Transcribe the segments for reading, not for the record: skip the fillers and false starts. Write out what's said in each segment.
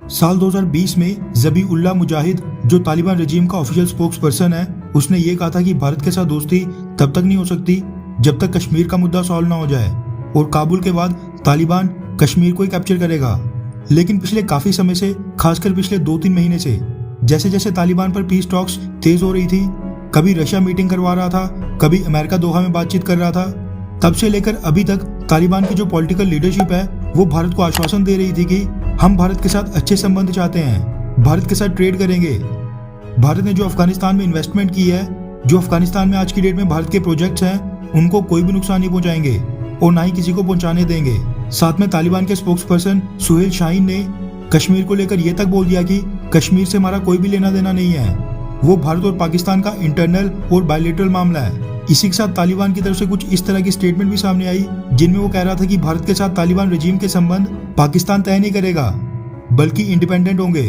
साल 2020 में ज़बीउल्लाह मुजाहिद, जो तालिबान रजीम का ऑफिशियल स्पोक्स पर्सन है, उसने ये कहा था कि भारत के साथ दोस्ती तब तक नहीं हो सकती जब तक कश्मीर का मुद्दा सॉल्व ना हो जाए और काबुल के बाद तालिबान कश्मीर को ही कैप्चर करेगा। लेकिन पिछले काफी समय से, खासकर पिछले 2-3 महीने से, जैसे जैसे तालिबान पर पीस टॉक्स तेज हो रही थी, कभी रशिया मीटिंग करवा रहा था, कभी अमेरिका दोहा में बातचीत कर रहा था, तब से लेकर अभी तक तालिबान की जो पॉलिटिकल लीडरशिप है वो भारत को आश्वासन दे रही थी कि हम भारत के साथ अच्छे संबंध चाहते हैं, भारत के साथ ट्रेड करेंगे। भारत ने जो अफगानिस्तान में इन्वेस्टमेंट की है, जो अफगानिस्तान में आज की डेट में भारत के प्रोजेक्ट्स हैं, उनको कोई भी नुकसान नहीं पहुंचाएंगे और ना ही किसी को पहुंचाने देंगे। साथ में तालिबान के स्पोक्स पर्सन सुहेल शाहीन ने कश्मीर को लेकर यह तक बोल दिया कि कश्मीर से हमारा कोई भी लेना देना नहीं है, वो भारत और पाकिस्तान का इंटरनल और बायलैटरल मामला है। इसी के साथ तालिबान की तरफ से कुछ इस तरह की स्टेटमेंट भी सामने आई जिनमें वो कह रहा था कि भारत के साथ तालिबान रजीम के संबंध पाकिस्तान तय नहीं करेगा बल्कि इंडिपेंडेंट होंगे।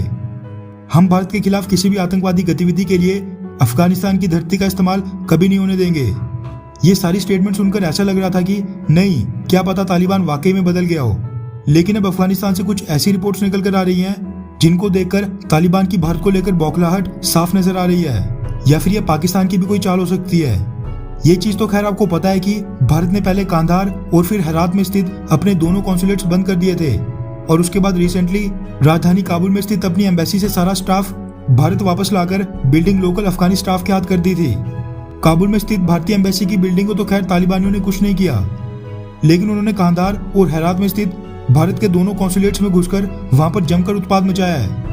हम भारत के खिलाफ किसी भी आतंकवादी गतिविधि के लिए अफगानिस्तान की धरती का इस्तेमाल कभी नहीं होने देंगे। ये सारी स्टेटमेंट सुनकर ऐसा लग रहा था कि नहीं, क्या पता तालिबान वाकई में बदल गया हो। लेकिन अब अफगानिस्तान से कुछ ऐसी रिपोर्ट्स निकल कर आ रही हैं जिनको देखकर तालिबान की भारत को लेकर बौखलाहट साफ नजर आ रही है, या फिर यह पाकिस्तान की भी कोई चाल हो सकती है। ये चीज तो खैर आपको पता है कि भारत ने पहले कांधार और फिर हेरात में स्थित अपने दोनों कॉन्सुलेट्स बंद कर दिए थे और उसके बाद रिसेंटली राजधानी काबुल में स्थित अपनी एम्बेसी से सारा स्टाफ भारत वापस लाकर बिल्डिंग लोकल अफगानी स्टाफ के हाथ कर दी थी। काबुल में स्थित भारतीय एम्बेसी की बिल्डिंग को तो खैर तालिबानियों ने कुछ नहीं किया, लेकिन उन्होंने कांधार और हेरात में स्थित भारत के दोनों कॉन्सुलेट्स में घुसकर वहां पर जमकर उत्पात मचाया है।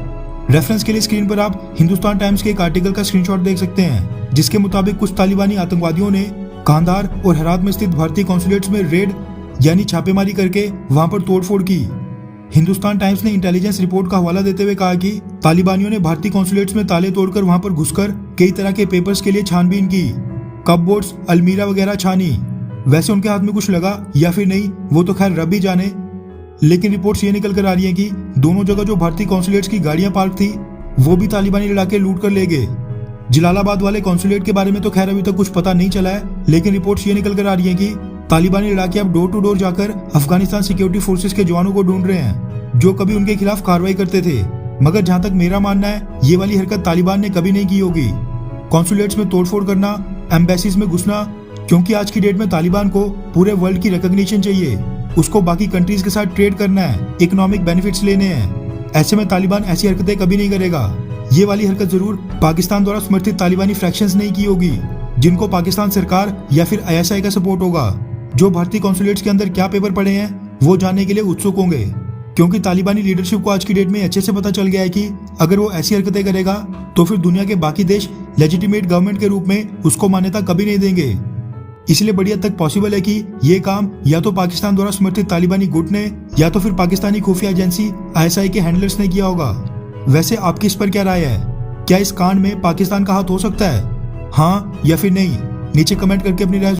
रेफरेंस के लिए स्क्रीन पर आप हिंदुस्तान टाइम्स के एक आर्टिकल का स्क्रीनशॉट देख सकते हैं, जिसके मुताबिक कुछ तालिबानी आतंकवादियों ने कांधार और हेरात में स्थित भारतीय कॉन्सुलेट्स में रेड यानी छापेमारी करके वहां पर तोड़फोड़ की। हिंदुस्तान टाइम्स ने इंटेलिजेंस रिपोर्ट का हवाला देते हुए कहा कि तालिबानियों ने भारतीय कॉन्सुलेट्स में ताले तोड़कर वहां पर घुसकर कई तरह के पेपर्स के लिए छानबीन की, कपबोर्ड्स, अलमीरा वगैरह छानी। वैसे उनके हाथ में कुछ लगा या फिर नहीं, वो तो खैर रब ही जाने, लेकिन रिपोर्ट्स ये निकल कर आ रही हैं कि दोनों जगह जो भारतीय कॉन्सुलेट्स की गाड़ियां पार्क थी वो भी तालिबानी लड़ाके लूट कर ले गए। जलालाबाद वाले कॉन्सुलेट के बारे में तो खैर अभी तक कुछ पता नहीं चला है, लेकिन रिपोर्ट्स ये निकल कर आ रही हैं कि तालिबानी लड़ाके अब डोर टू डोर जाकर अफगानिस्तान सिक्योरिटी फोर्सेस के जवानों को ढूंढ रहे हैं जो कभी उनके खिलाफ कार्रवाई करते थे। मगर जहां तक मेरा मानना है, ये वाली हरकत तालिबान ने कभी नहीं की होगी, कॉन्सुलेट्स में तोड़फोड़ करना, एम्बेसीज में घुसना, क्योंकि आज की डेट में तालिबान को पूरे वर्ल्ड की रिकॉग्निशन चाहिए, उसको बाकी कंट्रीज के साथ ट्रेड करना है, इकोनॉमिक बेनिफिट्स लेने हैं। ऐसे में तालिबान ऐसी हरकतें कभी नहीं करेगा। ये वाली हरकत जरूर पाकिस्तान द्वारा समर्थित तालिबानी फ्रैक्शंस नहीं की होगी, जिनको पाकिस्तान सरकार या फिर ISI का सपोर्ट होगा, जो भारतीय कॉन्सुलेट्स के अंदर क्या पेपर पड़े हैं वो जानने के लिए उत्सुक होंगे। क्योंकि तालिबानी लीडरशिप को आज की डेट में अच्छे से पता चल गया है कि अगर वो ऐसी हरकतें करेगा तो फिर दुनिया के बाकी देश लेजिटिमेट गवर्नमेंट के रूप में उसको मान्यता कभी नहीं देंगे। इसलिए बड़ी हद तक पॉसिबल है कि ये काम या तो पाकिस्तान द्वारा समर्थित तालिबानी गुट ने या तो फिर पाकिस्तानी खुफिया एजेंसी ISI के हैंडलर्स ने किया होगा। वैसे आपकी इस पर क्या राय है? क्या इस कांड में पाकिस्तान का हाथ हो सकता है, हाँ या फिर नहीं? नीचे कमेंट करके अपनी राय